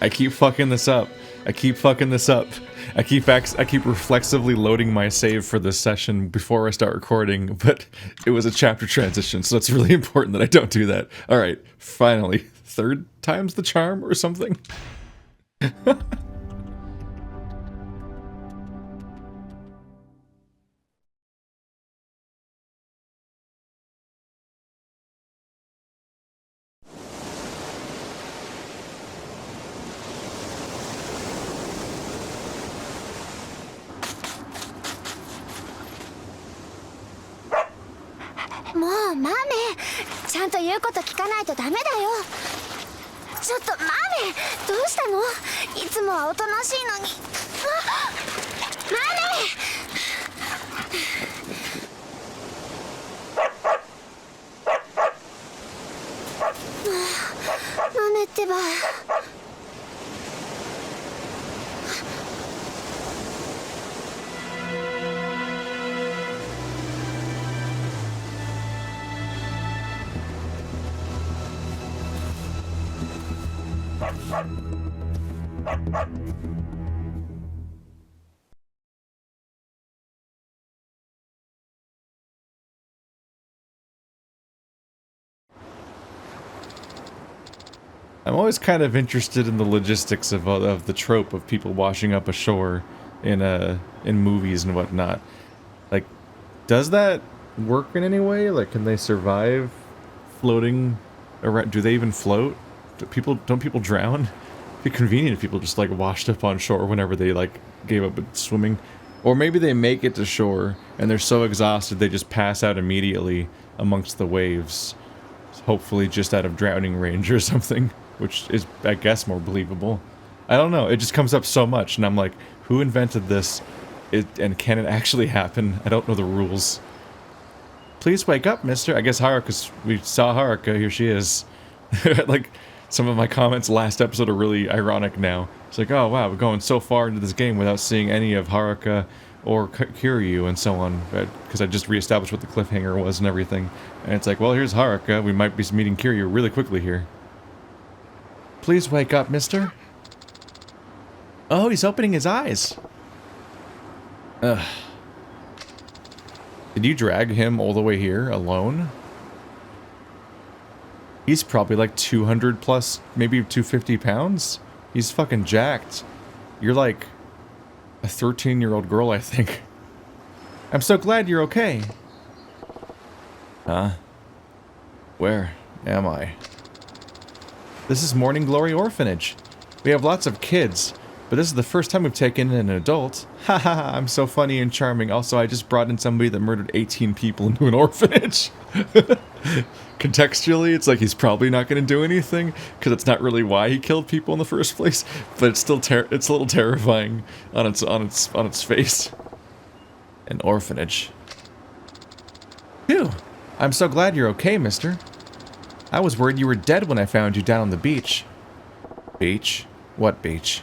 I keep fucking this up. I keep reflexively loading my save for this session before I start recording, but it was a chapter transition, so it's really important that I don't do that. Alright, finally. Third time's the charm or something? I'm always kind of interested in the logistics of the trope of people washing up ashore in movies and whatnot. Like, does that work in any way? Like, can they survive floating around? Do they even float? Don't people drown? It'd be convenient if people just like washed up on shore whenever they like gave up swimming. Or maybe they make it to shore and they're so exhausted they just pass out immediately amongst the waves. Hopefully just out of drowning range or something. Which is, I guess, more believable. I don't know, it just comes up so much, and I'm like, who invented this? And can it actually happen? I don't know the rules. Please wake up, mister. I guess Haruka's... We saw Haruka, here she is. Like, some of my comments last episode are really ironic now. It's like, oh wow, we're going so far into this game without seeing any of Haruka or Kiryu and so on. Because I just reestablished what the cliffhanger was and everything. And it's like, well, here's Haruka. We might be meeting Kiryu really quickly here. Please wake up, mister. Oh, he's opening his eyes. Ugh. Did you drag him all the way here alone? He's probably like 200 plus, maybe 250 pounds? He's fucking jacked. You're like a 13-year-old girl, I think. I'm so glad you're okay. Huh? Where am I? This is Morning Glory Orphanage. We have lots of kids, but this is the first time we've taken in an adult. Haha, I'm so funny and charming. Also, I just brought in somebody that murdered 18 people into an orphanage. Contextually, it's like he's probably not going to do anything, because it's not really why he killed people in the first place, but it's still it's a little terrifying on its face. An orphanage. Phew. I'm so glad you're okay, mister. I was worried you were dead when I found you down on the beach. Beach? What beach?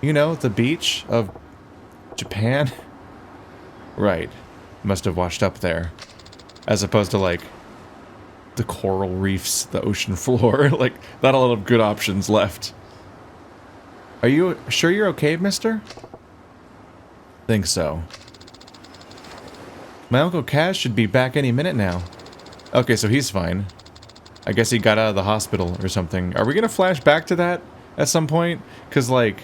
You know, the beach of Japan? Right. Must have washed up there. As opposed to, like, the coral reefs, the ocean floor. Like, not a lot of good options left. Are you sure you're okay, mister? Think so. My Uncle Kaz should be back any minute now. Okay, so he's fine. I guess he got out of the hospital or something. Are we gonna flash back to that at some point? Because, like,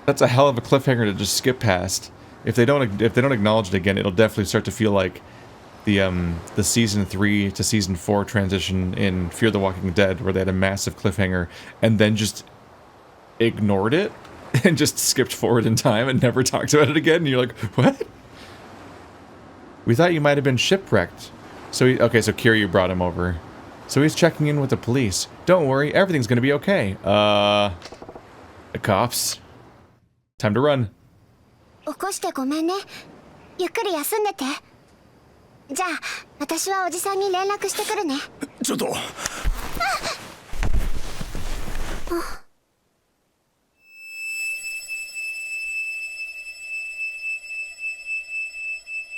that's a hell of a cliffhanger to just skip past. If they don't acknowledge it again, it'll definitely start to feel like the season 3 to season 4 transition in Fear the Walking Dead, where they had a massive cliffhanger and then just ignored it and just skipped forward in time and never talked about it again. And you're like, what? We thought you might have been shipwrecked. So okay, so Kiryu brought him over. So he's checking in with the police. Don't worry, everything's gonna be okay. The cops. Time to run. 起こしてごめんね。ゆっくり休んでて。じゃあ、私はおじさんに連絡してくるね。ちょっと。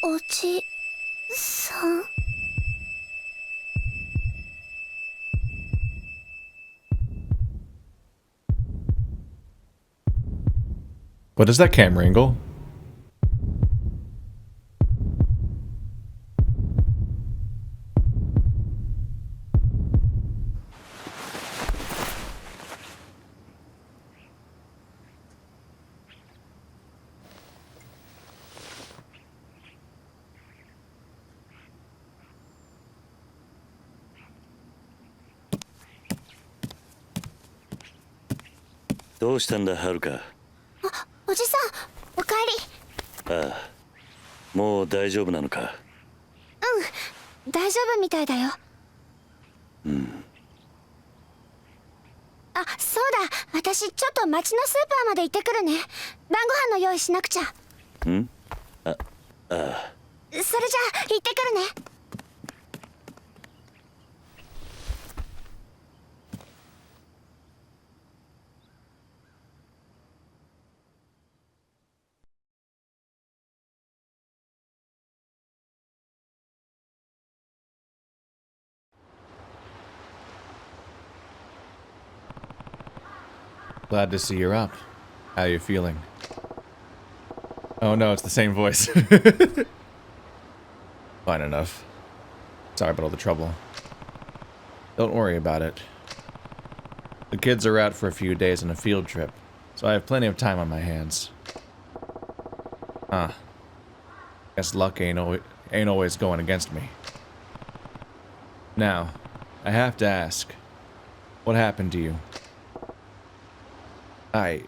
おじさん。What is that camera angle? What is it, Haruka? おじさん、おかえり。ああ、もう大丈夫なのか。大丈夫みたいだよ。あ、そうだ。私ちょっと町のスーパーまで行ってくるね。晩ご飯の用意しなくちゃ。それじゃあ行ってくるね。Glad to see you're up. How you feeling? Oh no, it's the same voice. Fine enough. Sorry about all the trouble. Don't worry about it. The kids are out for a few days on a field trip, so I have plenty of time on my hands. Guess luck ain't always going against me. Now, I have to ask, what happened to you? Do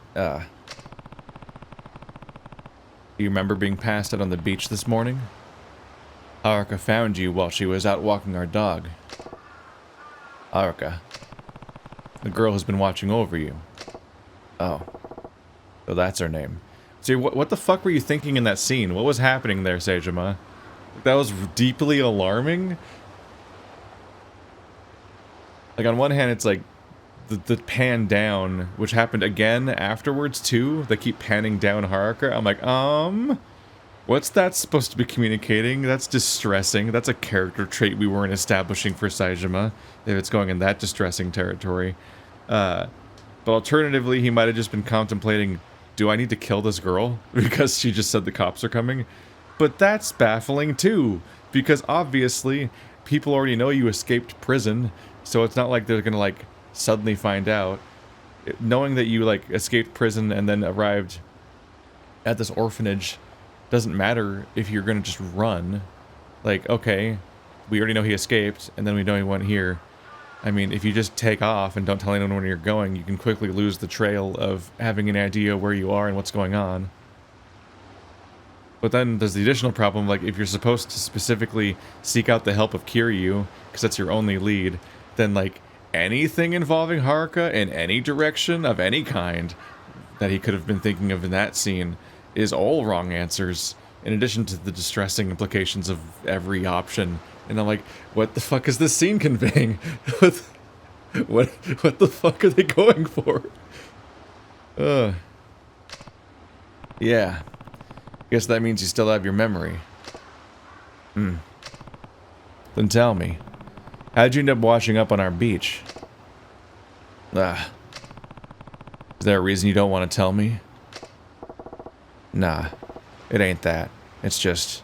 you remember being passed out on the beach this morning? Haruka found you while she was out walking our dog. Haruka. The girl who's been watching over you. Oh. So that's her name. See, what the fuck were you thinking in that scene? What was happening there, Saejima? That was deeply alarming? Like, on one hand, it's like, the pan down, which happened again afterwards too. They keep panning down Haruka. I'm like, what's that supposed to be communicating? That's distressing. That's a character trait we weren't establishing for Saejima, if it's going in that distressing territory. But alternatively, he might have just been contemplating, do I need to kill this girl? Because she just said the cops are coming? But that's baffling too, because obviously, people already know you escaped prison, so it's not like they're gonna, like, suddenly find out. Knowing that you, like, escaped prison and then arrived at this orphanage doesn't matter if you're gonna just run. Like, okay, we already know he escaped, and then we know he went here. I mean, if you just take off and don't tell anyone where you're going, you can quickly lose the trail of having an idea where you are and what's going on. But then there's the additional problem, like, if you're supposed to specifically seek out the help of Kiryu, because that's your only lead, then, like, anything involving Haruka in any direction of any kind that he could have been thinking of in that scene is all wrong answers, in addition to the distressing implications of every option. And I'm like, what the fuck is this scene conveying? What the fuck are they going for? Yeah. Guess that means you still have your memory. Then tell me, how'd you end up washing up on our beach? Is there a reason you don't want to tell me? Nah, it ain't that. It's just...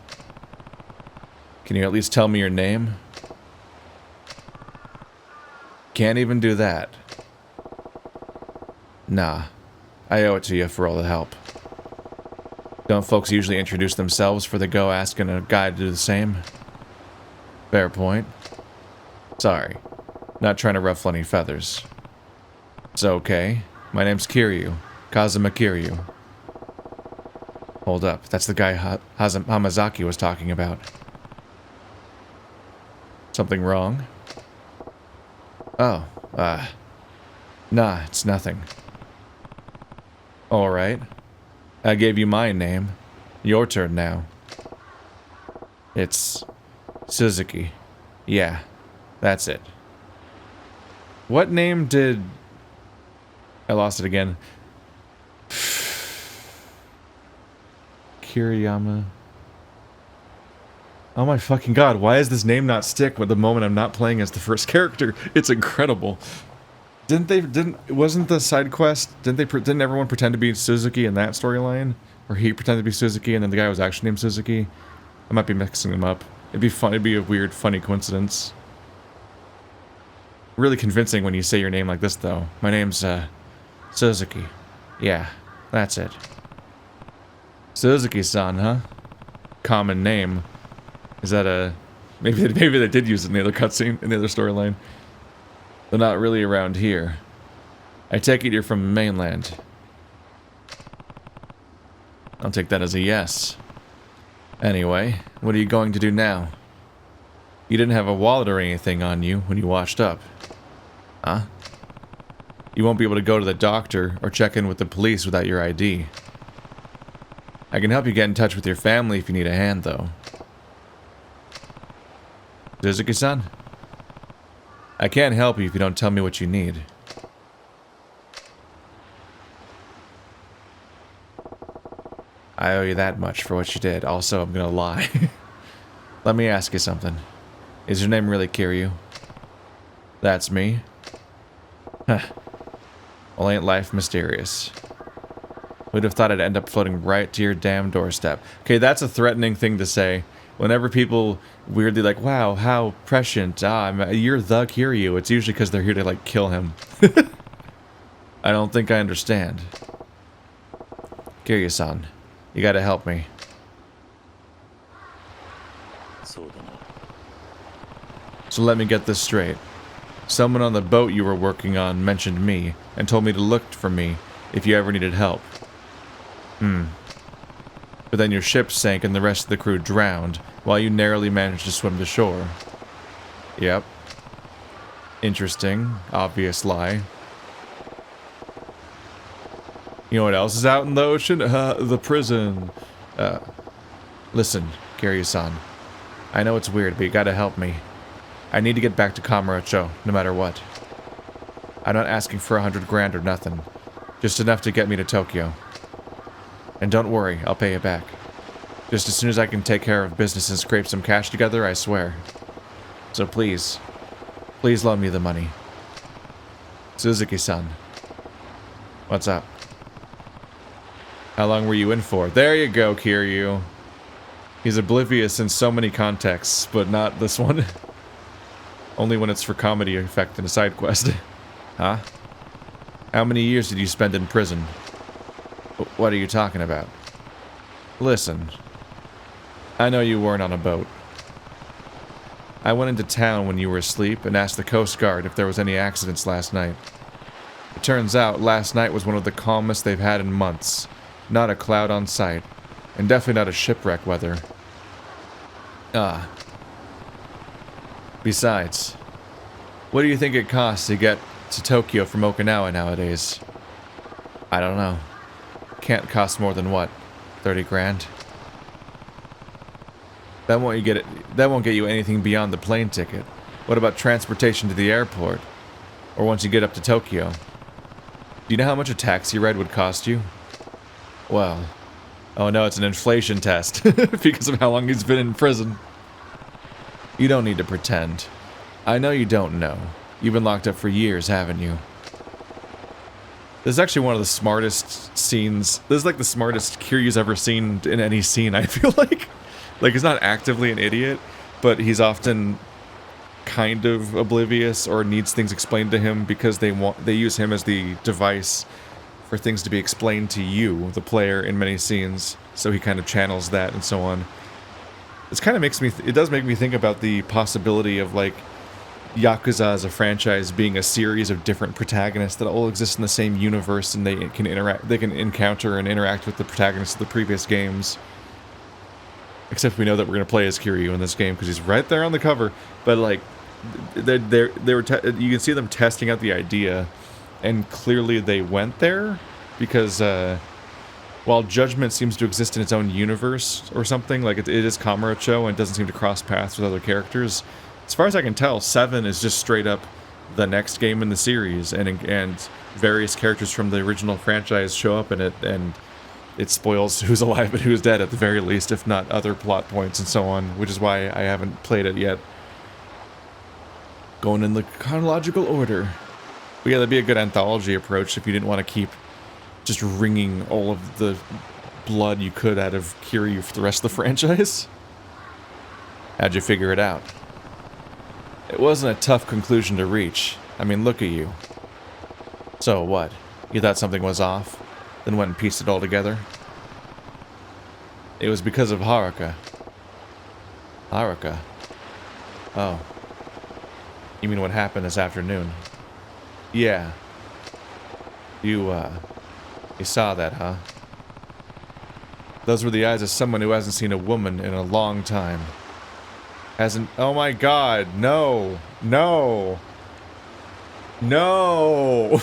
Can you at least tell me your name? Can't even do that. Nah, I owe it to you for all the help. Don't folks usually introduce themselves before they go asking a guy to do the same? Fair point. Sorry, not trying to ruffle any feathers. It's okay. My name's Kiryu. Kazuma Kiryu. Hold up, that's the guy Hamazaki was talking about. Something wrong? Oh, nah, it's nothing. Alright. I gave you my name. Your turn now. It's... Suzuki. Yeah, that's it. What name did... I lost it again. Kiriyama... Oh my fucking god, why does this name not stick with the moment I'm not playing as the first character? It's incredible. Wasn't the side quest, didn't everyone pretend to be Suzuki in that storyline? Or he pretended to be Suzuki and then the guy was actually named Suzuki? I might be mixing them up. It'd be fun, it'd be a weird, funny coincidence. Really convincing when you say your name like this, though. My name's, Suzuki. Yeah, that's it. Suzuki-san, huh? Common name. Is that a... Maybe they did use it in the other cutscene, in the other storyline. They're not really around here. I take it you're from the mainland. I'll take that as a yes. Anyway, what are you going to do now? You didn't have a wallet or anything on you when you washed up. Huh? You won't be able to go to the doctor or check in with the police without your ID. I can help you get in touch with your family if you need a hand, though. Suzuki-san? I can't help you if you don't tell me what you need. I owe you that much for what you did. Also, I'm gonna lie. Let me ask you something. Is your name really Kiryu? That's me? Huh. Well, ain't life mysterious? Who'd have thought I'd end up floating right to your damn doorstep? Okay, that's a threatening thing to say. Whenever people weirdly like, wow, how prescient. You're the Kiryu. It's usually because they're here to, like, kill him. I don't think I understand. Kiryu-san, you gotta help me. So let me get this straight. Someone on the boat you were working on mentioned me, and told me to look for me if you ever needed help. But then your ship sank and the rest of the crew drowned, while you narrowly managed to swim to shore. Yep. Interesting. Obvious lie. You know what else is out in the ocean? The prison. Listen, Kiryu-san. I know it's weird, but you gotta help me. I need to get back to Kamurocho, no matter what. I'm not asking for 100 grand or nothing. Just enough to get me to Tokyo. And don't worry, I'll pay you back. Just as soon as I can take care of business and scrape some cash together, I swear. So please, please loan me the money. Suzuki-san. What's up? How long were you in for? There you go, Kiryu. He's oblivious in so many contexts, but not this one. Only when it's for comedy effect in a side quest. Huh? How many years did you spend in prison? What are you talking about? Listen. I know you weren't on a boat. I went into town when you were asleep and asked the Coast Guard if there was any accidents last night. It turns out last night was one of the calmest they've had in months. Not a cloud on sight. And definitely not a shipwreck weather. Besides, what do you think it costs to get to Tokyo from Okinawa nowadays? I don't know. Can't cost more than what? 30 grand? That won't get you anything beyond the plane ticket. What about transportation to the airport? Or once you get up to Tokyo? Do you know how much a taxi ride would cost you? Well, oh no, it's an inflation test because of how long he's been in prison. You don't need to pretend. I know you don't know. You've been locked up for years, haven't you? This is actually one of the smartest scenes. This is like the smartest Kiryu's ever seen in any scene, I feel like. Like, he's not actively an idiot, but he's often kind of oblivious or needs things explained to him because they use him as the device for things to be explained to you, the player, in many scenes. So he kind of channels that and so on. This kind of makes me, it does make me think about the possibility of, like, Yakuza as a franchise being a series of different protagonists that all exist in the same universe, and they can encounter and interact with the protagonists of the previous games. Except we know that we're going to play as Kiryu in this game because he's right there on the cover. But, like, you can see them testing out the idea, and clearly they went there because while Judgment seems to exist in its own universe or something, like it is Kamurocho and doesn't seem to cross paths with other characters. As far as I can tell, 7 is just straight up the next game in the series, and various characters from the original franchise show up in it, and it spoils who's alive and who's dead at the very least, if not other plot points and so on, which is why I haven't played it yet. Going in the chronological order. But yeah, that'd be a good anthology approach if you didn't want to keep just wringing all of the blood you could out of Kiryu for the rest of the franchise. How'd you figure it out? It wasn't a tough conclusion to reach. I mean, look at you. So what? You thought something was off, then went and pieced it all together? It was because of Haruka. Haruka? Oh. You mean what happened this afternoon? Yeah. You saw that, huh? Those were the eyes of someone who hasn't seen a woman in a long time. Hasn't... Oh my god, no! No! No!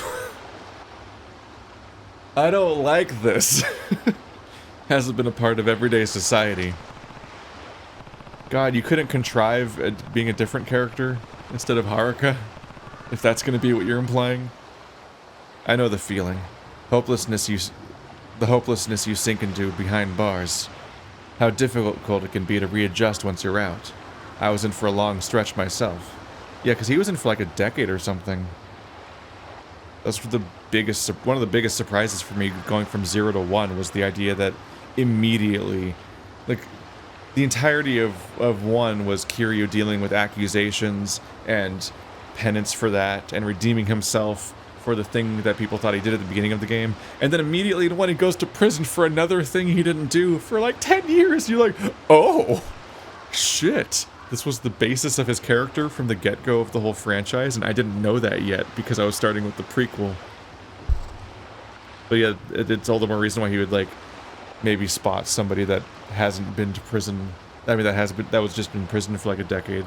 I don't like this. Hasn't been a part of everyday society. God, you couldn't contrive being a different character instead of Haruka? If that's gonna be what you're implying? I know the feeling. The hopelessness you sink into behind bars. How difficult it can be to readjust once you're out. I was in for a long stretch myself. Yeah, because he was in for like a decade or something. That's one of the biggest surprises for me going from 0 to 1 was the idea that immediately, like, the entirety of 1 was Kiryu dealing with accusations and penance for that and redeeming himself for the thing that people thought he did at the beginning of the game. And then immediately when he goes to prison for another thing he didn't do for like 10 years, you're like, oh, shit. This was the basis of his character from the get-go of the whole franchise, and I didn't know that yet because I was starting with the prequel. But yeah, it's all the more reason why he would, like, maybe spot somebody that hasn't been to prison. I mean, that was just in prison for like a decade.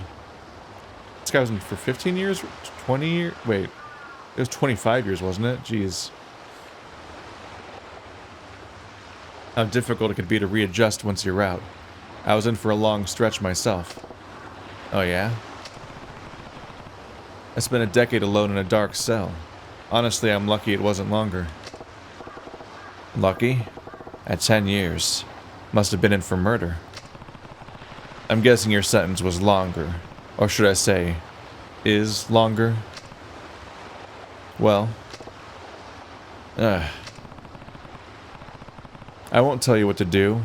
This guy was in for 15 years? 20 years? Wait. It was 25 years, wasn't it? Jeez. How difficult it could be to readjust once you're out. I was in for a long stretch myself. Oh yeah? I spent a decade alone in a dark cell. Honestly, I'm lucky it wasn't longer. Lucky? At 10 years. Must have been in for murder. I'm guessing your sentence was longer. Or should I say, is longer? Well. I won't tell you what to do,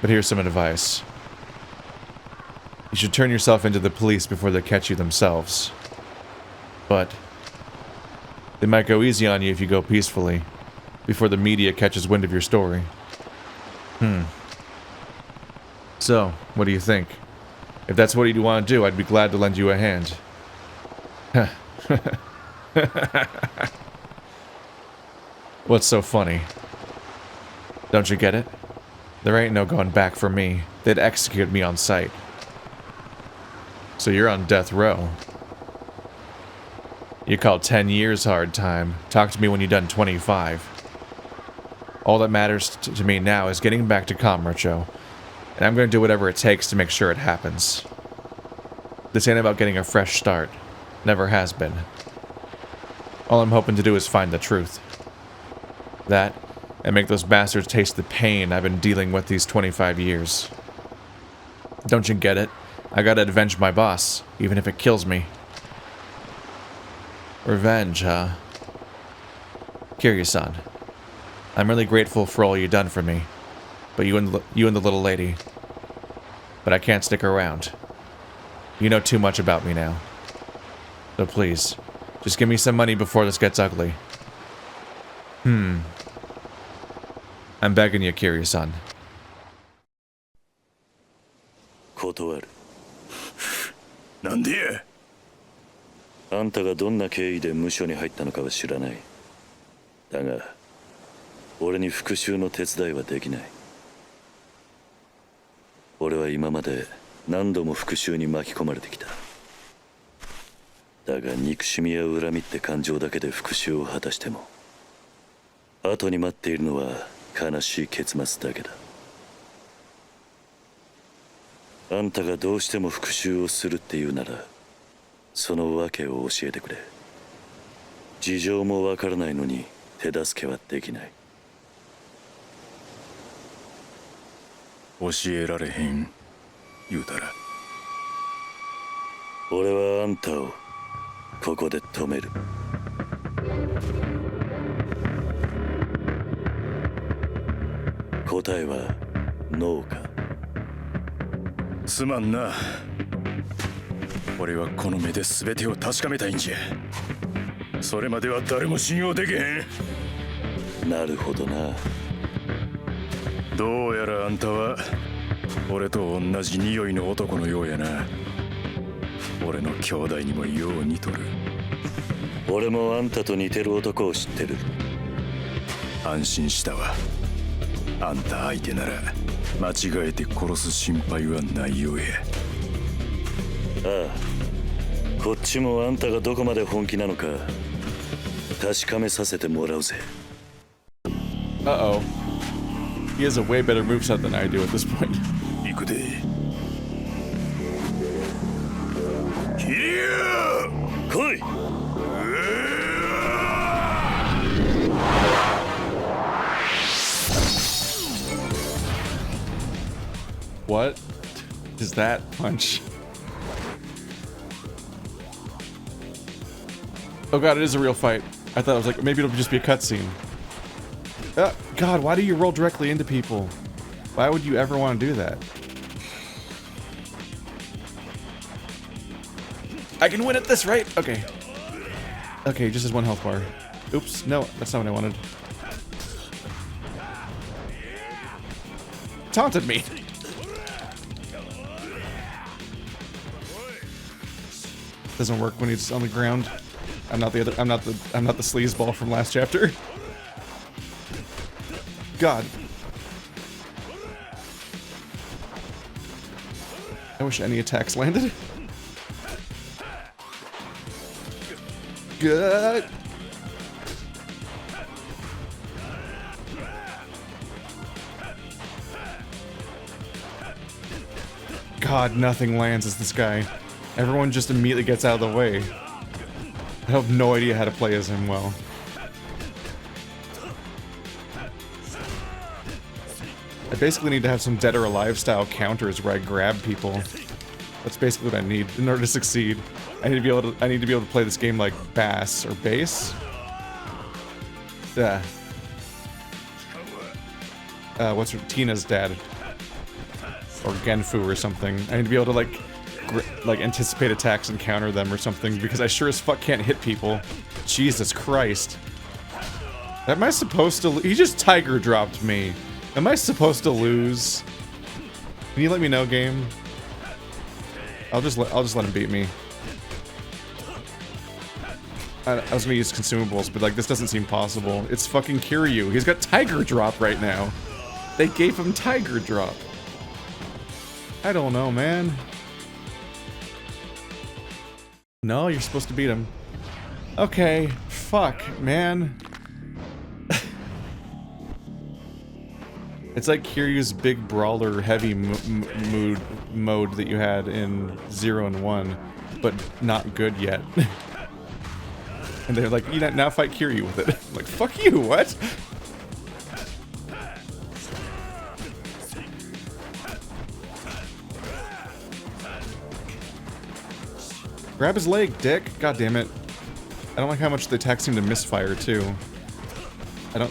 but here's some advice. You should turn yourself into the police before they catch you themselves. But they might go easy on you if you go peacefully, before the media catches wind of your story. So, what do you think? If that's what you want to do, I'd be glad to lend you a hand. What's so funny? Don't you get it? There ain't no going back for me. They'd execute me on sight. So you're on death row. You call 10 years hard time. Talk to me when you've done 25. All that matters to me now is getting back to Kamurocho, and I'm going to do whatever it takes to make sure it happens. This ain't about getting a fresh start. Never has been. All I'm hoping to do is find the truth. That, and make those bastards taste the pain I've been dealing with these 25 years. Don't you get it? I gotta avenge my boss, even if it kills me. Revenge, huh? Kiryu-san, I'm really grateful for all you've done for me, but you and the little lady. But I can't stick around. You know too much about me now. So please, just give me some money before this gets ugly. I'm begging you, Kiryu-san. 断る。なんであんたがどんな経緯で無所に入ったのかは知らない。だが、俺に復讐の手伝いはできない。俺は今まで何度も復讐に巻き込まれてきた。だが憎しみや恨みって感情だけで復讐を果たしても、後に待っているのは悲しい結末だけだ。あんたがどうしても復讐をするっていうなら、その訳を教えてくれ。事情もわからないのに手助けはできない。教えられへん言うたら。俺はあんたをここで止める。答えはノーか。すまんな。俺はこの目で全てを確かめたいんじゃ。それまでは誰も信用できへん。なるほどな。どうやらあんたは俺と同じ匂いの男のようやな。俺の兄弟にもよう似とる。俺もあんたと似てる男を知ってる。安心したわ。あんた相手なら間違えて殺す心配はないようや。ああ、こっちもあんたがどこまで本気なのか確かめさせてもらうぜ。Uh-oh. He has a way better moveset than I do at this point. 行くで。キリュウ！来い！What is that punch? Oh god, it is a real fight. I thought it was like, maybe it'll just be a cutscene. God, why do you roll directly into people? Why would you ever want to do that? I can win at this, right? Okay. Okay, just as one health bar. Oops, no, that's not what I wanted. Taunted me. Doesn't work when he's on the ground. I'm not the sleazeball from last chapter. God. I wish any attacks landed. Good. God, nothing lands as this guy. Everyone just immediately gets out of the way. I have no idea how to play as him well. I basically need to have some Dead or Alive style counters where I grab people. That's basically what I need in order to succeed. I need to be able to play this game like Bass or Bass. Yeah. What's her, Tina's dad? Or Genfu or something. I need to be able to like anticipate attacks and counter them or something, because I sure as fuck can't hit people. Jesus Christ. Am I supposed to? He just Tiger dropped me. Am I supposed to lose? Can you let me know, game? I'll just let him beat me. I was gonna use consumables, but like this doesn't seem possible. It's fucking Kiryu. He's got Tiger drop right now. They gave him Tiger drop. I don't know, man. No, you're supposed to beat him. Okay, fuck, man. It's like Kiryu's big brawler heavy mode that you had in 0 and 1, but not good yet. And they're like, you now fight Kiryu with it. I'm like, fuck you, what? Grab his leg, dick. God damn it. I don't like how much the attacks seem to misfire, too.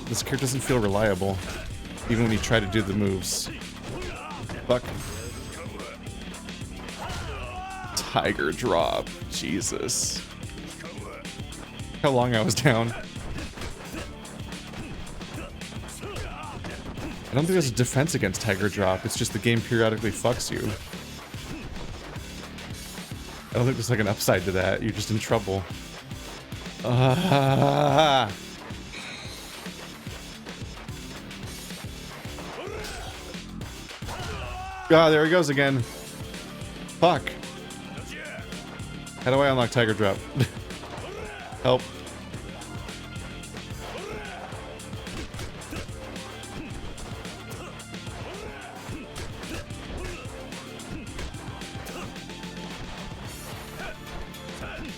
This character doesn't feel reliable. Even when you try to do the moves. Fuck. Tiger drop. Jesus. How long I was down. I don't think there's a defense against Tiger drop. It's just the game periodically fucks you. I don't think there's like an upside to that. You're just in trouble. Ah. God, there he goes again. Fuck. How do I unlock Tiger drop? Help.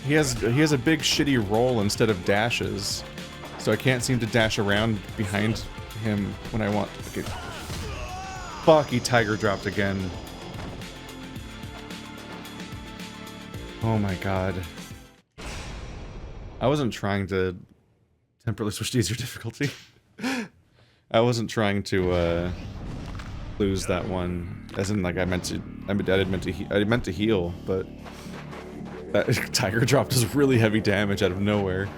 He has a big shitty roll instead of dashes, so I can't seem to dash around behind him when I want. Okay. Fuck, he Tiger dropped again. Oh my god. I wasn't trying to Temporarily switched to easier difficulty. I wasn't trying to lose that one, as in like I meant to heal, but that Tiger drop does really heavy damage out of nowhere.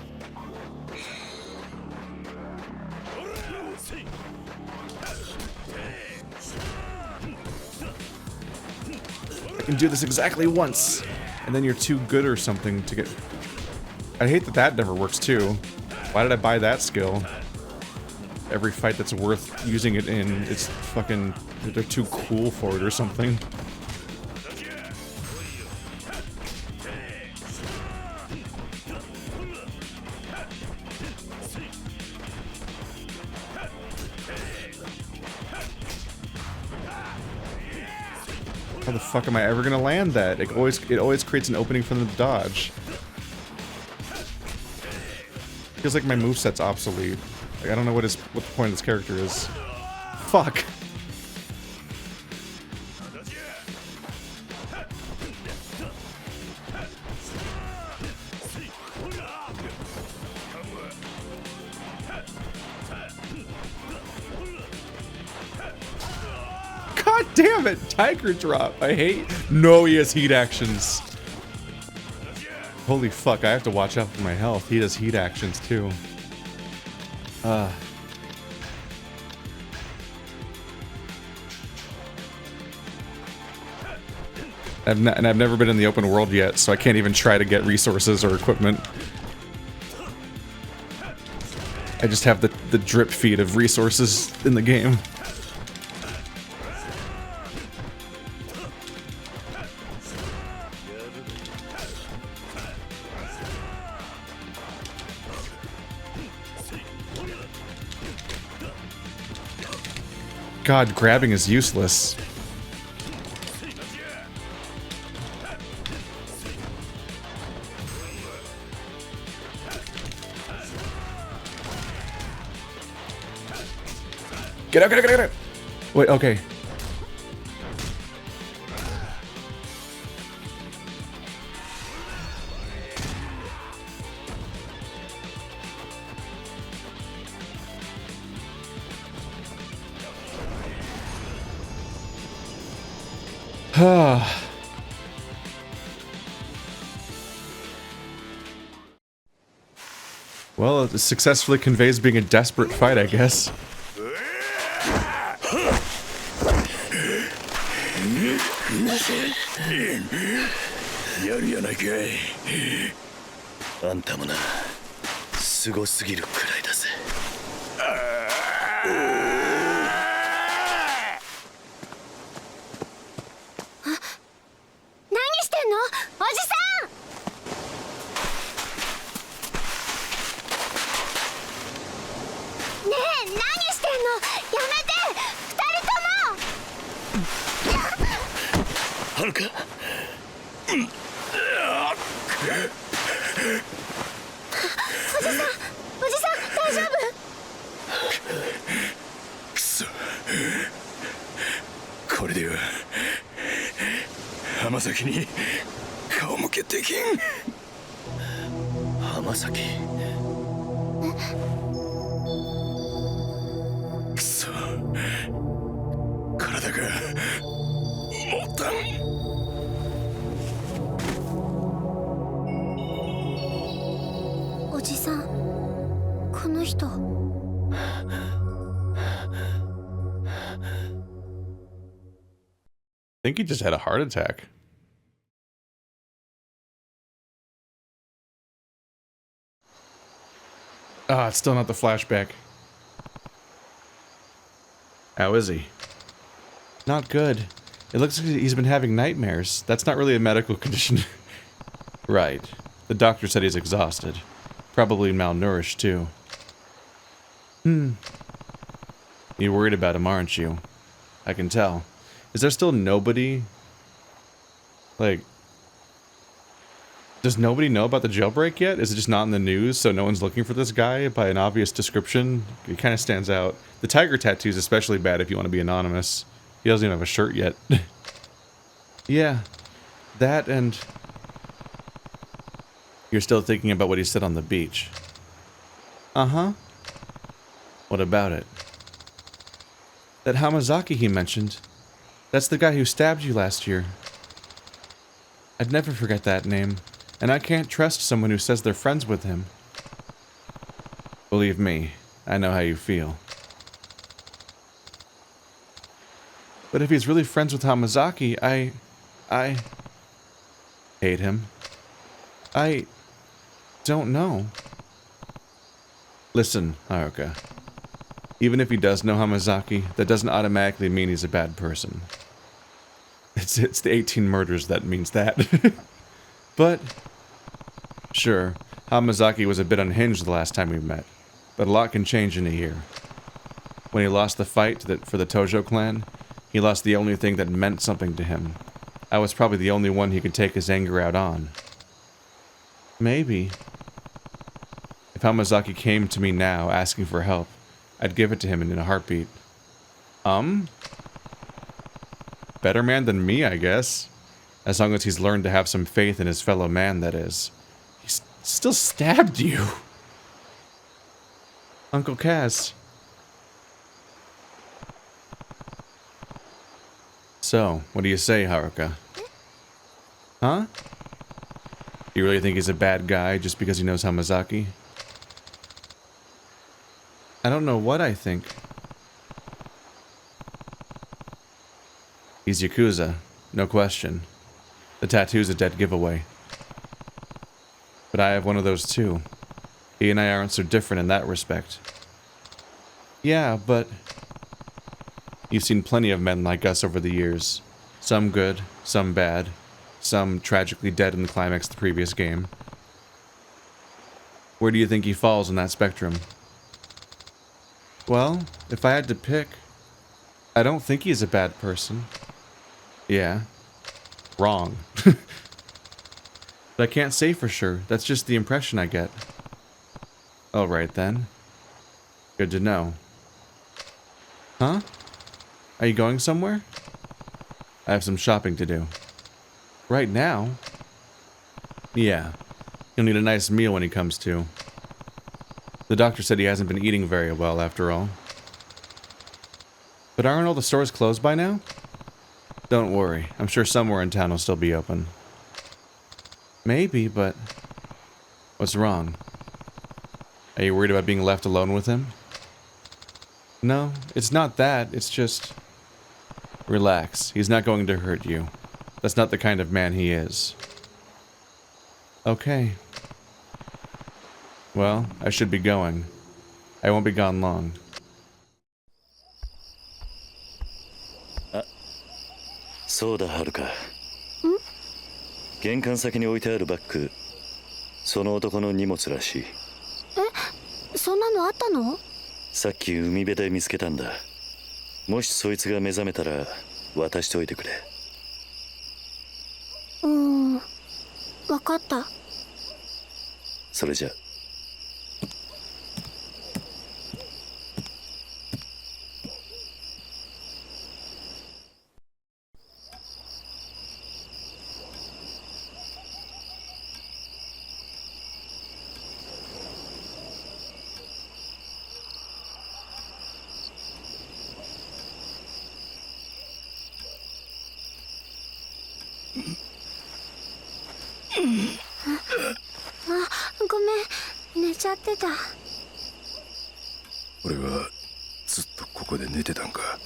I can do this exactly once, and then you're too good or something to get. I hate that that never works too. Why did I buy that skill? Every fight that's worth using it in, it's fucking, they're too cool for it or something. How the fuck am I ever gonna land that? It always creates an opening for them to dodge. Feels like my moveset's obsolete. Like, I don't know what the point of this character is. Fuck! God damn it! Tiger drop! I hate... No, he has heat actions. Holy fuck, I have to watch out for my health. He does heat actions too. I've never been in the open world yet, so I can't even try to get resources or equipment. I just have the drip feed of resources in the game. God, grabbing is useless. Get out, get out, get out, get out! Wait, okay. Well, it successfully conveys being a desperate fight, I guess. I think he just had a heart attack. Ah, it's still not the flashback. How is he? Not good. It looks like he's been having nightmares. That's not really a medical condition. Right. The doctor said he's exhausted. Probably malnourished, too. You're worried about him, aren't you? I can tell. Is there still nobody? Like... Does nobody know about the jailbreak yet? Is it just not in the news, so no one's looking for this guy by an obvious description? It kind of stands out. The tiger tattoo is especially bad if you want to be anonymous. He doesn't even have a shirt yet. Yeah. That and... You're still thinking about what he said on the beach. Uh-huh. What about it? That Hamazaki he mentioned. That's the guy who stabbed you last year. I'd never forget that name, and I can't trust someone who says they're friends with him. Believe me, I know how you feel. But if he's really friends with Hamazaki, I hate him. I don't know. Listen, Haruka. Even if he does know Hamazaki, that doesn't automatically mean he's a bad person. It's the 18 murders that means that. But, sure, Hamazaki was a bit unhinged the last time we met, but a lot can change in a year. When he lost the fight for the Tojo clan, he lost the only thing that meant something to him. I was probably the only one he could take his anger out on. Maybe. If Hamazaki came to me now asking for help, I'd give it to him in a heartbeat. Better man than me, I guess. As long as he's learned to have some faith in his fellow man, that is. He still stabbed you. Uncle Kaz. So, what do you say, Haruka? Huh? You really think he's a bad guy just because he knows Hamazaki? I don't know what I think. He's Yakuza, no question. The tattoo's a dead giveaway. But I have one of those too. He and I aren't so different in that respect. Yeah, but you've seen plenty of men like us over the years. Some good, some bad, some tragically dead in the climax of the previous game. Where do you think he falls in that spectrum? Well, if I had to pick, I don't think he's a bad person. Yeah. Wrong. But I can't say for sure. That's just the impression I get. Alright then. Good to know. Huh? Are you going somewhere? I have some shopping to do. Right now? Yeah. He'll need a nice meal when he comes to. The doctor said he hasn't been eating very well, after all. But aren't all the stores closed by now? Don't worry, I'm sure somewhere in town will still be open. Maybe, but what's wrong? Are you worried about being left alone with him? No, it's not that, it's just... Relax, he's not going to hurt you. That's not the kind of man he is. Okay. Well, I should be going. I won't be gone long. Ah, そうだ、はるか。玄関先に置いてあるバッグ、その男の荷物らしい。え、そんなのあったの？さっき海辺で見つけたんだ。もしそいつが目覚めたら渡しておいてくれ。わかった。それじゃ。ごめん、寝ちゃってた。俺はずっとここで寝てたんか。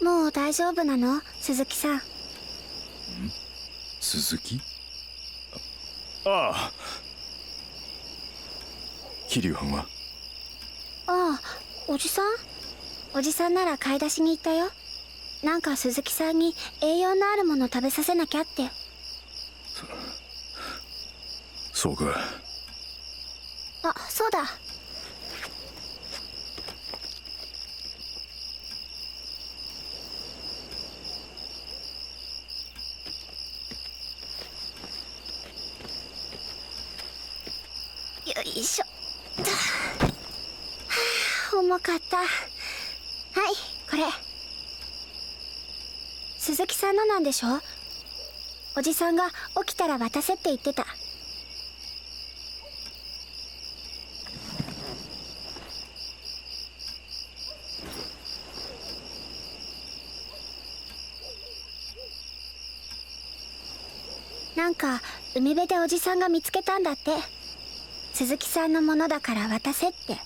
もう大丈夫なの、鈴木さん。鈴木？ああ。桐生は？ああ、おじさん？おじさんなら買い出しに行ったよ。なんか鈴木さんに栄養のあるもの食べさせなきゃって。そうか。あ、そうだ。よいしょ。はあ、重かった。はい、これ。鈴木さんのなんでしょ？おじさんが起きたら渡せって言ってた。なんか海辺でおじさんが見つけたんだって。鈴木さんのものだから渡せって。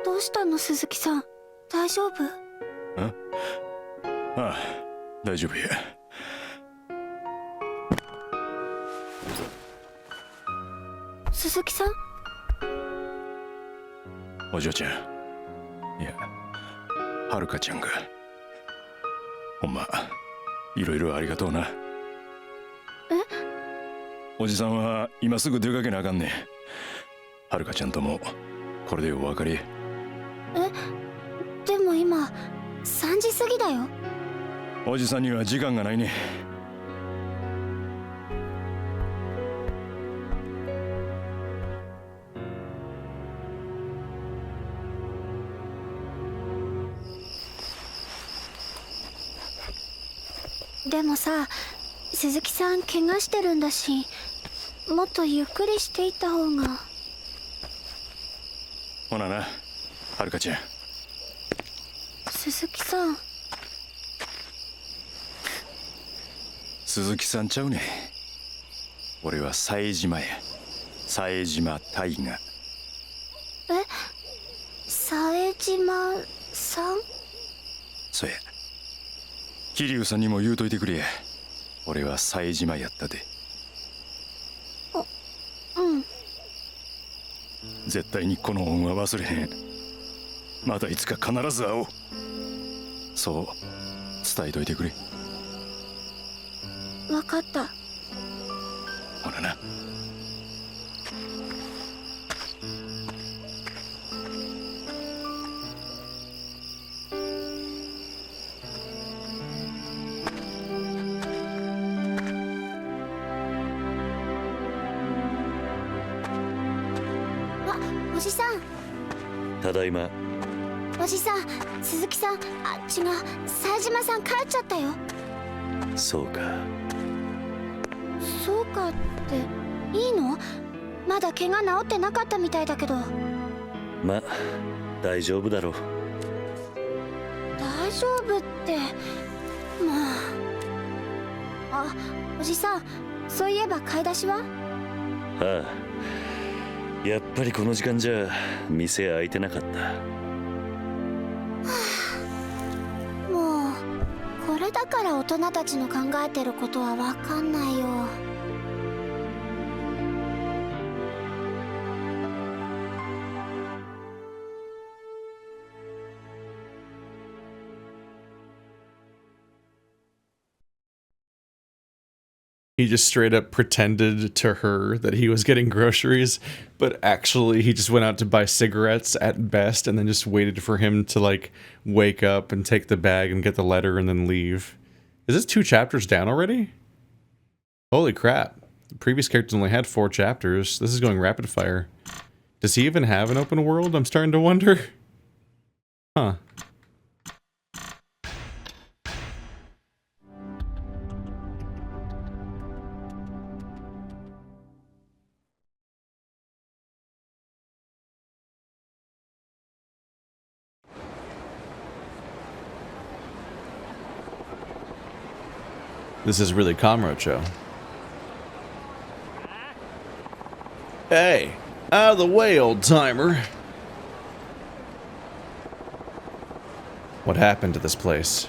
どうしたの鈴木さん、大丈夫？ああ、大丈夫や。鈴木さん？お嬢ちゃん、いや、はるかちゃんが、ほんまいろいろありがとうな。おじさんは今すぐ出かけなあかんねん。はるかちゃんともこれでお別れ。でも今3時過ぎだよ。おじさんには時間がないね。でもさ、鈴木さん怪我してるんだし、もっとゆっくりしていった方が。ほなな、はるかちゃん。鈴木さん。鈴木さんちゃうねん。俺は冴島や。冴島大河。冴島さん？そや。桐生さんにも言うといてくれや。俺は冴島やったで。うん。絶対にこの恩は忘れへん。またいつか必ず会おう。そう伝えといてくれ。わかった。ほらな。おじさん。ただいま。おじさん、鈴木さん、あ、違う、冴島さん帰っちゃったよ。そうか。そうかっていいの？まだ怪我治ってなかったみたいだけど。ま、大丈夫だろう。大丈夫ってもう。あ、おじさん、そういえば買い出しは？ああ、やっぱりこの時間じゃ店開いてなかった。もうこれだから大人たちの考えてることはわかんないよ。He just straight up pretended to her that he was getting groceries, but actually he just went out to buy cigarettes at best and then just waited for him to like wake up and take the bag and get the letter and then leave. Is this 2 chapters down already? Holy crap. The previous characters only had 4 chapters. This is going rapid fire. Does he even have an open world? I'm starting to wonder. Huh. This is really Kamurocho. Hey, out of the way, old timer. What happened to this place?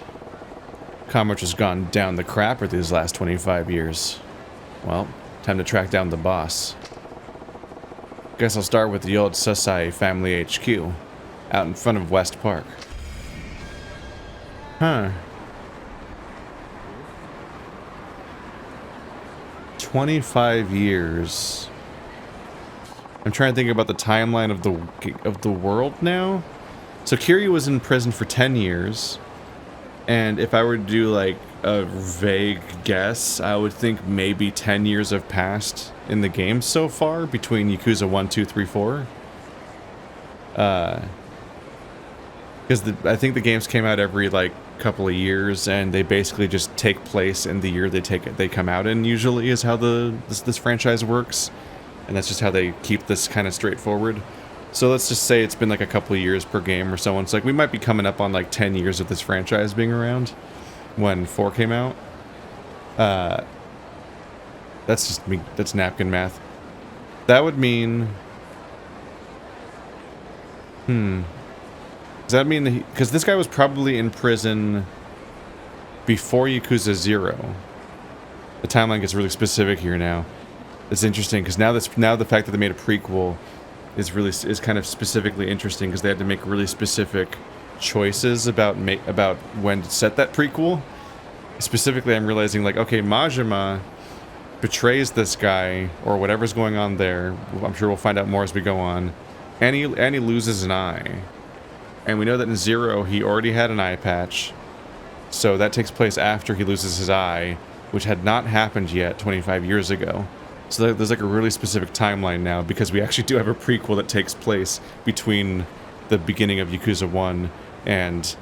Kamurocho's gone down the crapper these last 25 years. Well, time to track down the boss. Guess I'll start with the old Sasai family HQ, out in front of West Park. Huh. 25 years. I'm trying to think about the timeline of the world now. So Kiryu was in prison for 10 years. And if I were to do like a vague guess, I would think maybe 10 years have passed in the game so far between Yakuza 1, 2, 3, 4. Because I think the games came out every like couple of years, and they basically just take place in the year they come out in. Usually, is how this franchise works, and that's just how they keep this kind of straightforward. So let's just say it's been like a couple of years per game or so. It's like we might be coming up on like 10 years of this franchise being around when 4 came out. That's just me. That's napkin math. That would mean. Does that mean that because this guy was probably in prison before Yakuza 0? The timeline gets really specific here now. It's interesting because now the fact that they made a prequel is kind of specifically interesting because they had to make really specific choices about when to set that prequel. Specifically, I'm realizing like, okay, Majima betrays this guy or whatever's going on there. I'm sure we'll find out more as we go on. And he loses an eye. And we know that in 0, he already had an eye patch. So that takes place after he loses his eye, which had not happened yet 25 years ago. So there's like a really specific timeline now, because we actually do have a prequel that takes place between the beginning of Yakuza 1 and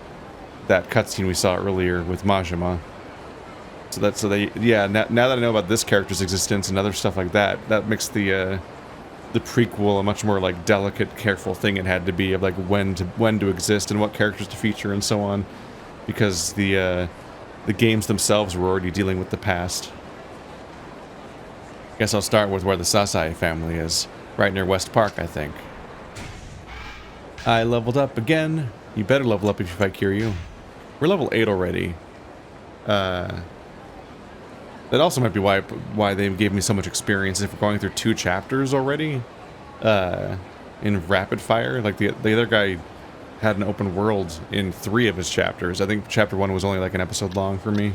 that cutscene we saw earlier with Majima. Now that I know about this character's existence and other stuff like that, that makes the prequel a much more like delicate, careful thing it had to be, of like when to exist and what characters to feature and so on, because the games themselves were already dealing with the past. Guess I'll start with where the Sasai family is, right near West Park, I think. I leveled up again. You better level up if you fight Kiryu. We're level 8 already. That also might be why they gave me so much experience if we're going through 2 chapters already. In rapid fire, like the other guy had an open world in 3 of his chapters. I think chapter 1 was only like an episode long for me.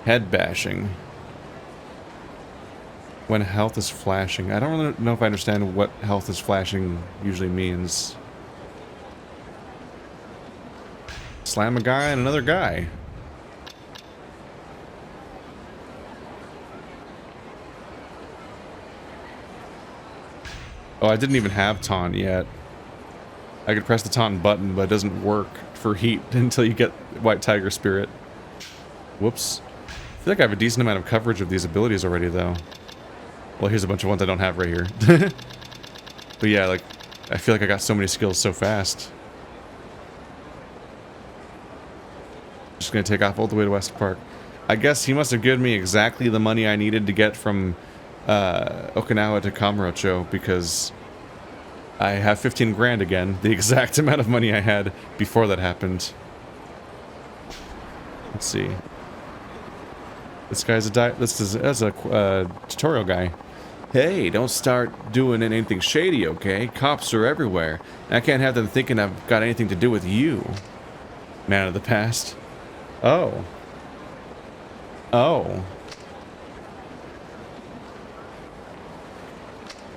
Head bashing. When health is flashing. I don't really know if I understand what health is flashing usually means. Slam a guy and another guy. Oh, I didn't even have taunt yet. I could press the taunt button, but it doesn't work for heat until you get White Tiger Spirit. Whoops. I feel like I have a decent amount of coverage of these abilities already, though. Well, here's a bunch of ones I don't have right here. But yeah, like, I feel like I got so many skills so fast. Just gonna take off all the way to West Park. I guess he must have given me exactly the money I needed to get from Okinawa to Kamurocho, because I have 15 grand again, the exact amount of money I had before that happened. Let's see. This guy's a tutorial guy. Hey, don't start doing anything shady, okay? Cops are everywhere. I can't have them thinking I've got anything to do with you. Man of the past. Oh. Oh.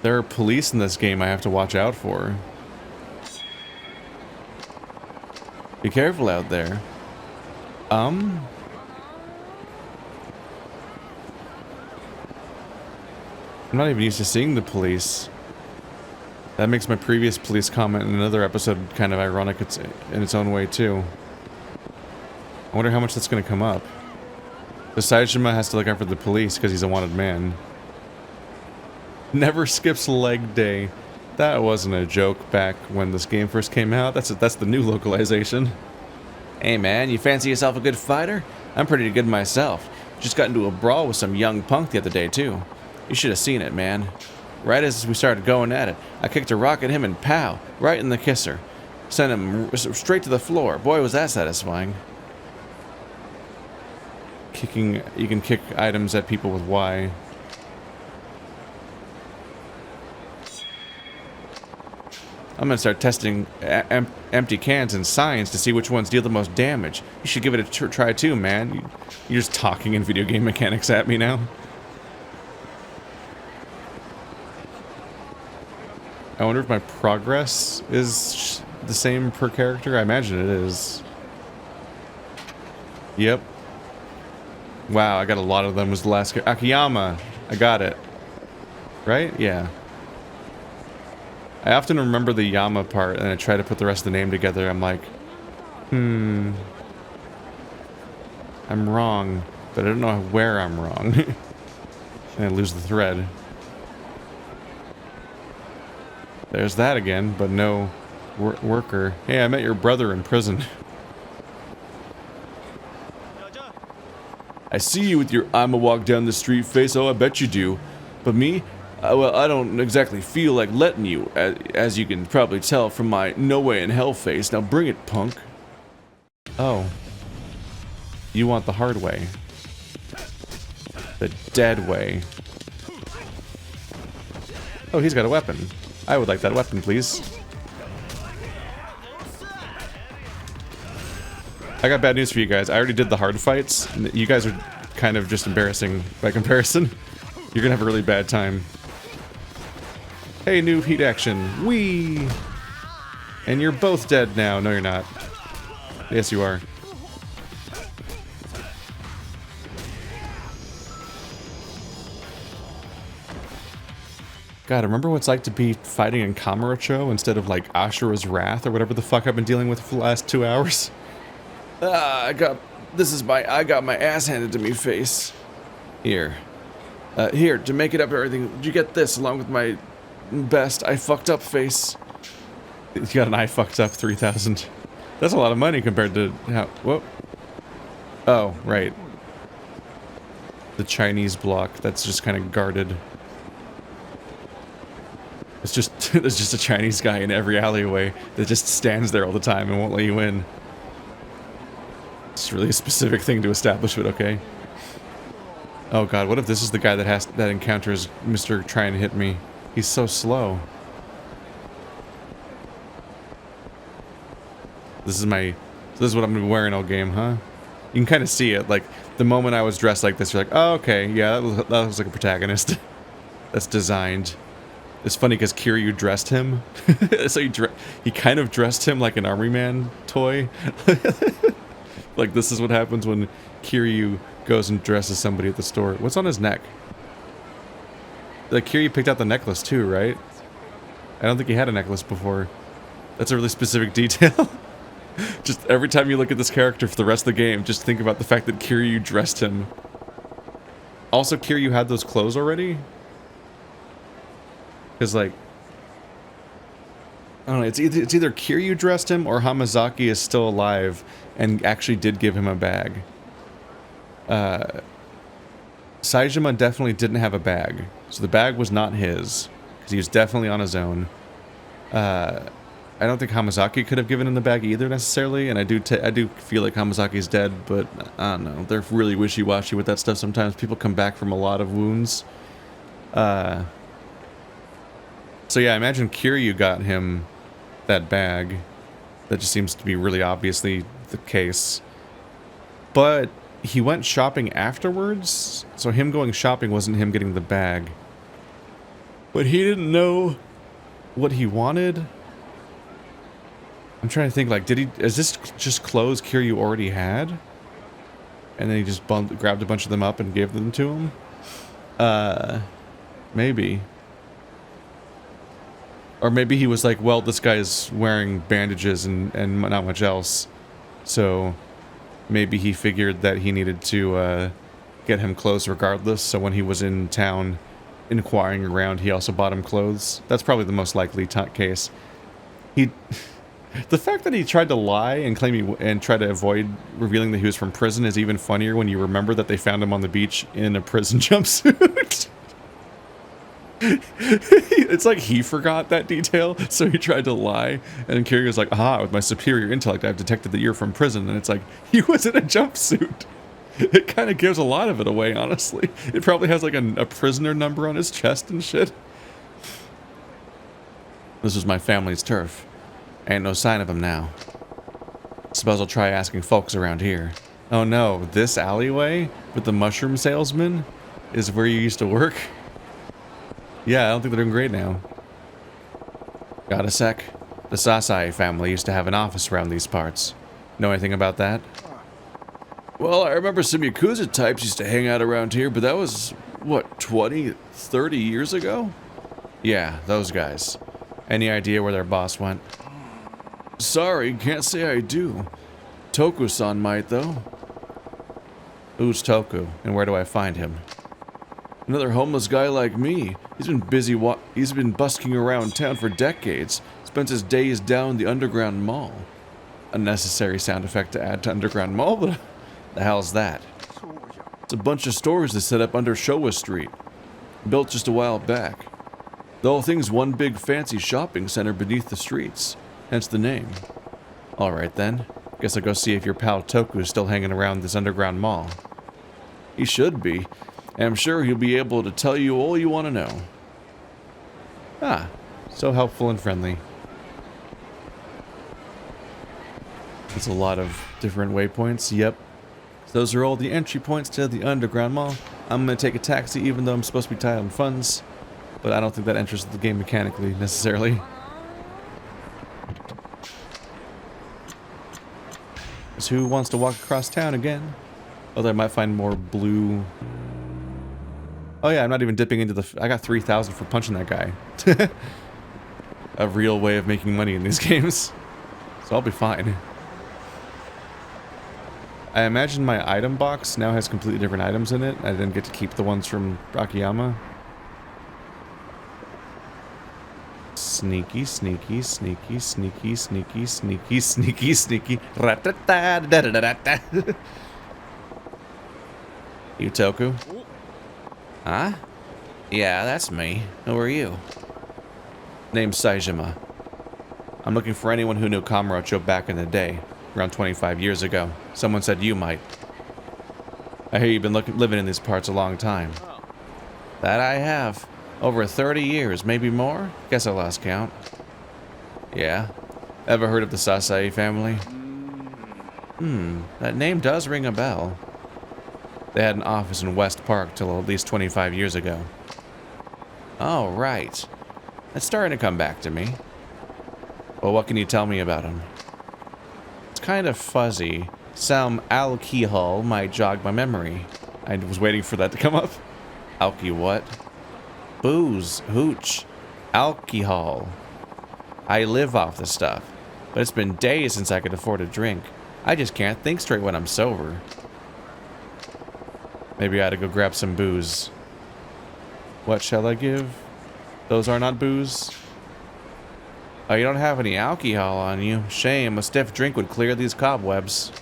There are police in this game I have to watch out for. Be careful out there. I'm not even used to seeing the police. That makes my previous police comment in another episode kind of ironic in its own way, too. I wonder how much that's going to come up. The Saejima has to look out for the police because he's a wanted man. Never skips leg day. That wasn't a joke back when this game first came out. That's the new localization. Hey man, you fancy yourself a good fighter? I'm pretty good myself. Just got into a brawl with some young punk the other day, too. You should have seen it, man. Right as we started going at it, I kicked a rock at him and pow, right in the kisser. Sent him straight to the floor. Boy, was that satisfying. Kicking, you can kick items at people with Y. I'm gonna start testing empty cans and signs to see which ones deal the most damage. You should give it a try too, man. You're just talking in video game mechanics at me now. I wonder if my progress is the same per character. I imagine it is. Yep. Wow, I got a lot of them. Was the last Akiyama. I got it. Right? Yeah. I often remember the Yama part, and I try to put the rest of the name together. I'm like, I'm wrong, but I don't know where I'm wrong. And I lose the thread. There's that again, but no worker. Hey, I met your brother in prison. I see you with your I'ma walk down the street face. Oh, I bet you do. But me? Well, I don't exactly feel like letting you, as you can probably tell from my no way in hell face. Now bring it, punk. Oh. You want the hard way. The dead way. Oh, he's got a weapon. I would like that weapon, please. I got bad news for you guys. I already did the hard fights. You guys are kind of just embarrassing by comparison. You're gonna have a really bad time. Hey, new heat action. Whee! And you're both dead now. No, you're not. Yes, you are. God, remember what it's like to be fighting in Kamurocho instead of like Ashura's Wrath or whatever the fuck I've been dealing with for the last 2 hours? I got my ass handed to me face. Here. Here, to make it up everything, did you get this along with my best I fucked up face? You got an I fucked up 3,000. That's a lot of money compared to how, whoa. Oh, right. The Chinese block, that's just kind of guarded. It's just, there's just a Chinese guy in every alleyway that just stands there all the time and won't let you in. It's really a specific thing to establish, but okay. Oh god, what if this is the guy that encounters Mr. Trying to hit me? He's so slow. This is what I'm gonna be wearing all game, huh? You can kind of see it, like, the moment I was dressed like this, you're like, oh, okay, yeah, that looks like a protagonist. That's designed. It's funny because Kiryu dressed him. So he kind of dressed him like an army man toy. Like, this is what happens when Kiryu goes and dresses somebody at the store. What's on his neck? Like, Kiryu picked out the necklace too, right? I don't think he had a necklace before. That's a really specific detail. Just every time you look at this character for the rest of the game, just think about the fact that Kiryu dressed him. Also, Kiryu had those clothes already? Because, like, I don't know, it's either Kiryu dressed him or Hamazaki is still alive and actually did give him a bag. Saejima definitely didn't have a bag, so the bag was not his, because he was definitely on his own. I don't think Hamazaki could have given him the bag either necessarily, and I do feel like Hamazaki's dead, but I don't know, they're really wishy-washy with that stuff sometimes. People come back from a lot of wounds. So yeah, I imagine Kiryu got him that bag. That just seems to be really obviously the case. But he went shopping afterwards, so him going shopping wasn't him getting the bag. But he didn't know what he wanted. I'm trying to think, like, is this just clothes Kiryu already had? And then he just grabbed a bunch of them up and gave them to him? Maybe. Or maybe he was like, well, this guy's wearing bandages and not much else. So maybe he figured that he needed to get him clothes regardless. So when he was in town inquiring around, he also bought him clothes. That's probably the most likely case. The fact that he tried to lie and claim and try to avoid revealing that he was from prison is even funnier when you remember that they found him on the beach in a prison jumpsuit. It's like he forgot that detail, so he tried to lie, and Kiryu's like, aha, with my superior intellect I've detected that you're from prison, and it's like, he was in a jumpsuit. It kind of gives a lot of it away, honestly. It probably has like a prisoner number on his chest and shit. This was my family's turf. Ain't no sign of him now. Suppose I'll try asking folks around here. Oh no, this alleyway with the mushroom salesman is where you used to work? Yeah, I don't think they're doing great now. Got a sec? The Sasai family used to have an office around these parts. Know anything about that? Well, I remember some Yakuza types used to hang out around here, but that was, what, 20, 30 years ago? Yeah, those guys. Any idea where their boss went? Sorry, can't say I do. Toku-san might, though. Who's Toku, and where do I find him? Another homeless guy like me. He's been busking around town for decades. Spends his days down the underground mall. Unnecessary sound effect to add to underground mall, but the hell's that? It's a bunch of stores they set up under Showa Street. Built just a while back. The whole thing's one big fancy shopping center beneath the streets. Hence the name. Alright then. Guess I'll go see if your pal Toku's still hanging around this underground mall. He should be. And I'm sure he'll be able to tell you all you want to know. Ah, so helpful and friendly. It's a lot of different waypoints, yep. Those are all the entry points to the underground mall. I'm gonna take a taxi even though I'm supposed to be tight on funds. But I don't think that enters the game mechanically, necessarily. So who wants to walk across town again? Although I might find more blue... Oh yeah, I'm not even dipping into the... I got 3,000 for punching that guy. A real way of making money in these games. So I'll be fine. I imagine my item box now has completely different items in it. I didn't get to keep the ones from Akiyama. Sneaky, sneaky, sneaky, sneaky, sneaky, sneaky, sneaky, sneaky. You Toku? Huh? Yeah, that's me. Who are you? Name's Saejima. I'm looking for anyone who knew Kamurocho back in the day, around 25 years ago. Someone said you might. I hear you've been living in these parts a long time. That I have. Over 30 years, maybe more? Guess I lost count. Yeah. Ever heard of the Sasai family? That name does ring a bell. They had an office in West Park till at least 25 years ago. Oh, right. It's starting to come back to me. Well, what can you tell me about him? It's kind of fuzzy. Some alcohol might jog my memory. I was waiting for that to come up. Alky what? Booze, hooch, alcohol. I live off the stuff, but it's been days since I could afford a drink. I just can't think straight when I'm sober. Maybe I ought to go grab some booze. What shall I give? Those are not booze? Oh, you don't have any alcohol on you. Shame, a stiff drink would clear these cobwebs.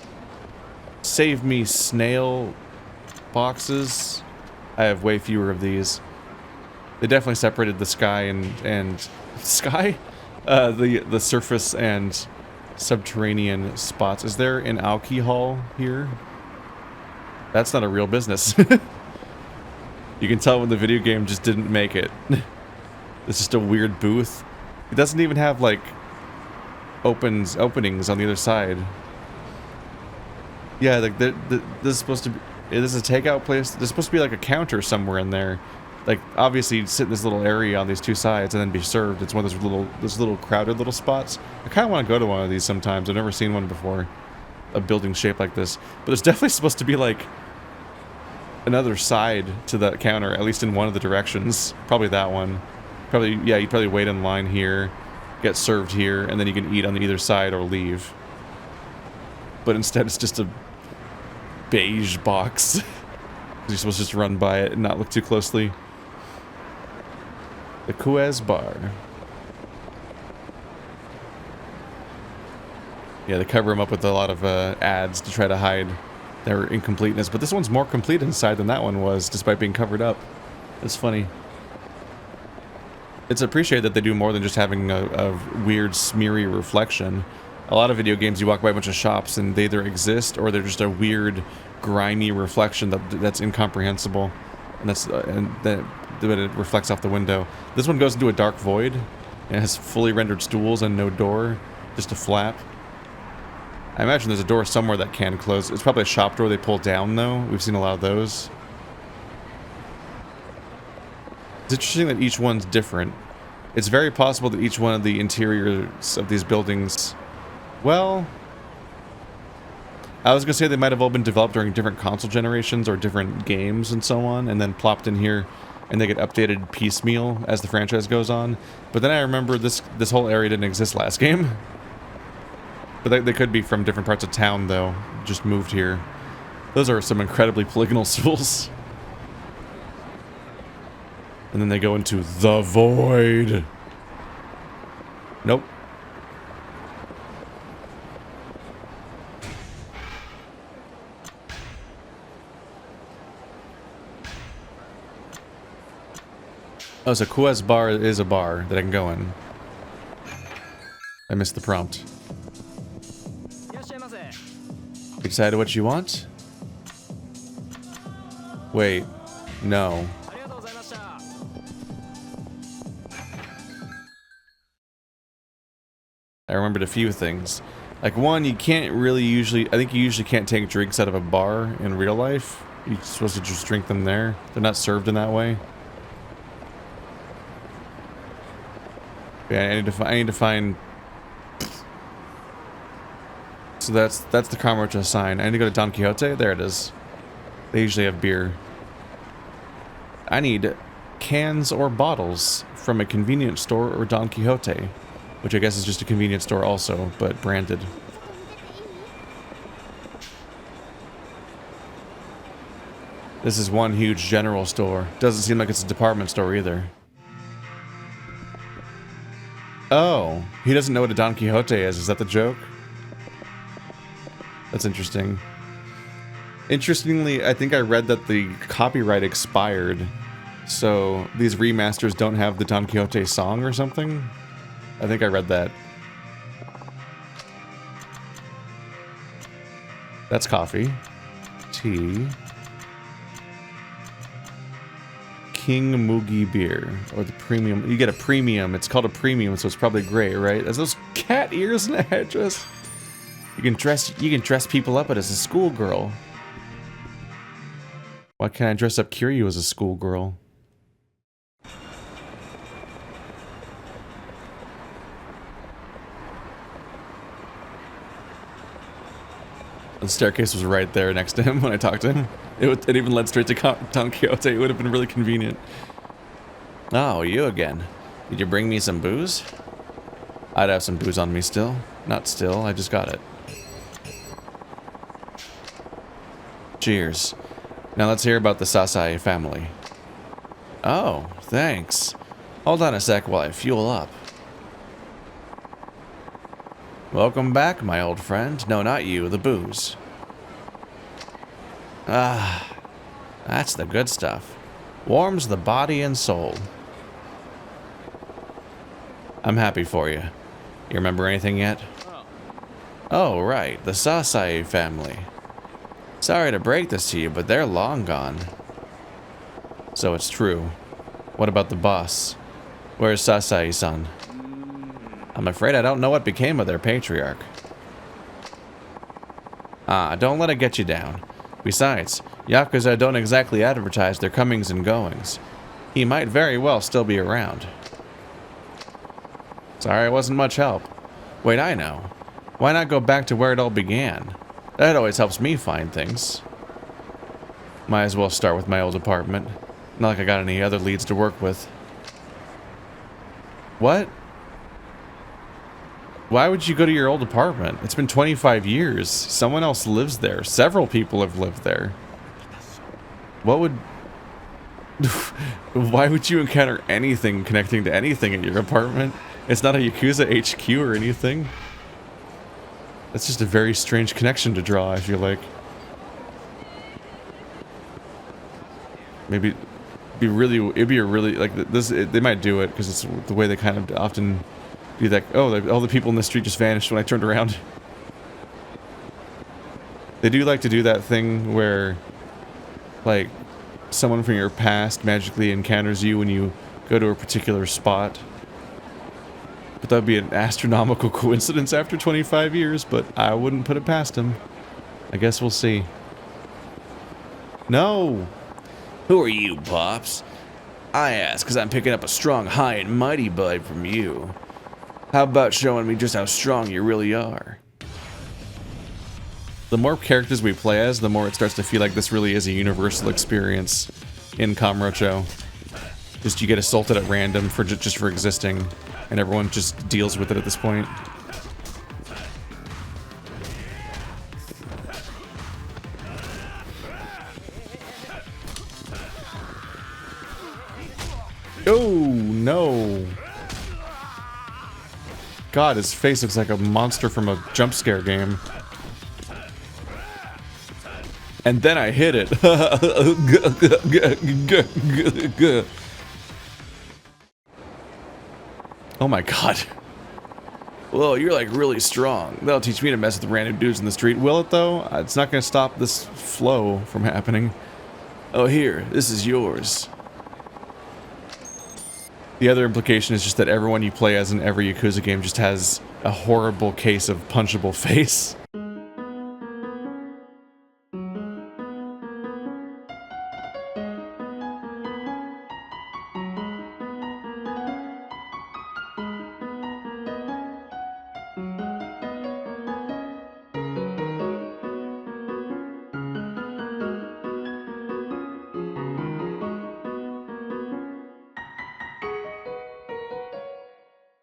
Save me snail boxes. I have way fewer of these. They definitely separated the sky and sky? The surface and subterranean spots. Is there an alcohol here? That's not a real business. You can tell when the video game just didn't make it. It's just a weird booth. It doesn't even have like openings on the other side. Yeah, like this is supposed to be. This is a takeout place. There's supposed to be like a counter somewhere in there. Like obviously you'd sit in this little area on these two sides and then be served. It's one of those little crowded little spots. I kind of want to go to one of these sometimes. I've never seen one before. A building shaped like this. But there's definitely supposed to be like another side to that counter, at least in one of the directions. Probably that one. Probably, yeah, you'd probably wait in line here, get served here, and then you can eat on either side or leave. But instead it's just a beige box. You're supposed to just run by it and not look too closely. The Kuez Bar. Yeah, they cover them up with a lot of ads to try to hide their incompleteness. But this one's more complete inside than that one was, despite being covered up. It's funny. It's appreciated that they do more than just having a weird, smeary reflection. A lot of video games, you walk by a bunch of shops and they either exist or they're just a weird, grimy reflection that's incomprehensible. And that it reflects off the window. This one goes into a dark void and has fully rendered stools and no door, just a flap. I imagine there's a door somewhere that can close. It's probably a shop door they pull down though. We've seen a lot of those. It's interesting that each one's different. It's very possible that each one of the interiors of these buildings... Well... I was going to say they might have all been developed during different console generations or different games and so on, and then plopped in here. and they get updated piecemeal as the franchise goes on. But then I remember this whole area didn't exist last game. But they could be from different parts of town, though. Just moved here. Those are some incredibly polygonal schools. And then they go into the void. Nope. Oh, so Kua's bar is a bar that I can go in. I missed the prompt. You decided what you want? Wait. No. I remembered a few things. Like, one, you can't really usually... I think you usually can't take drinks out of a bar in real life. You're supposed to just drink them there. They're not served in that way. Yeah, I need to find... So that's the Kamurocho sign. I need to go to Don Quixote. There it is. They usually have beer. I need cans or bottles from a convenience store or Don Quixote, which I guess is just a convenience store also, but branded. This is one huge general store. Doesn't seem like it's a department store either. Oh, he doesn't know what a Don Quixote is. Is that the joke? That's interesting. Interestingly, I think I read that the copyright expired, so these remasters don't have the Don Quixote song or something. I think I read that. That's coffee. Tea. King Mugi beer, or the premium. You get a premium. It's called a premium, so it's probably gray, right? Has those cat ears in a headdress. You can dress people up as a schoolgirl. Why can't I dress up Kiryu as a schoolgirl? The staircase was right there next to him when I talked to him. It even led straight to Don Quixote. It would have been really convenient. Oh, you again. Did you bring me some booze? I'd have some booze on me still. Not still, I just got it. Cheers. Now let's hear about the Sasai family. Oh, thanks. Hold on a sec while I fuel up. Welcome back, my old friend. No, not you, the booze. Ah, that's the good stuff. Warms the body and soul. I'm happy for you. You remember anything yet? Oh, right, the Sasai family. Sorry to break this to you, but they're long gone. So it's true. What about the boss? Where's Sasai-san? I'm afraid I don't know what became of their patriarch. Ah, don't let it get you down. Besides, Yakuza don't exactly advertise their comings and goings. He might very well still be around. Sorry, it wasn't much help. Wait, I know. Why not go back to where it all began? That always helps me find things. Might as well start with my old apartment. Not like I got any other leads to work with. What? Why would you go to your old apartment? It's been 25 years. Someone else lives there. Several people have lived there. What would... Why would you encounter anything connecting to anything at your apartment? It's not a Yakuza HQ or anything. That's just a very strange connection to draw, I feel like. Maybe it'd be a really like this. They might do it because it's the way they kind of often do that. Oh, all the people in the street just vanished when I turned around. They do like to do that thing where, like, someone from your past magically encounters you when you go to a particular spot. But that would be an astronomical coincidence after 25 years, but I wouldn't put it past him. I guess we'll see. No! Who are you, Pops? I ask because I'm picking up a strong high and mighty vibe from you. How about showing me just how strong you really are? The more characters we play as, the more it starts to feel like this really is a universal experience in Kamurocho. Just you get assaulted at random for just for existing, and everyone just deals with it at this point. Oh no! God, his face looks like a monster from a jump scare game. And then I hit it. Oh my god. Whoa, you're like really strong. That'll teach me to mess with random dudes in the street. Will it though? It's not gonna stop this flow from happening. Oh, here, this is yours. The other implication is just that everyone you play as in every Yakuza game just has a horrible case of punchable face.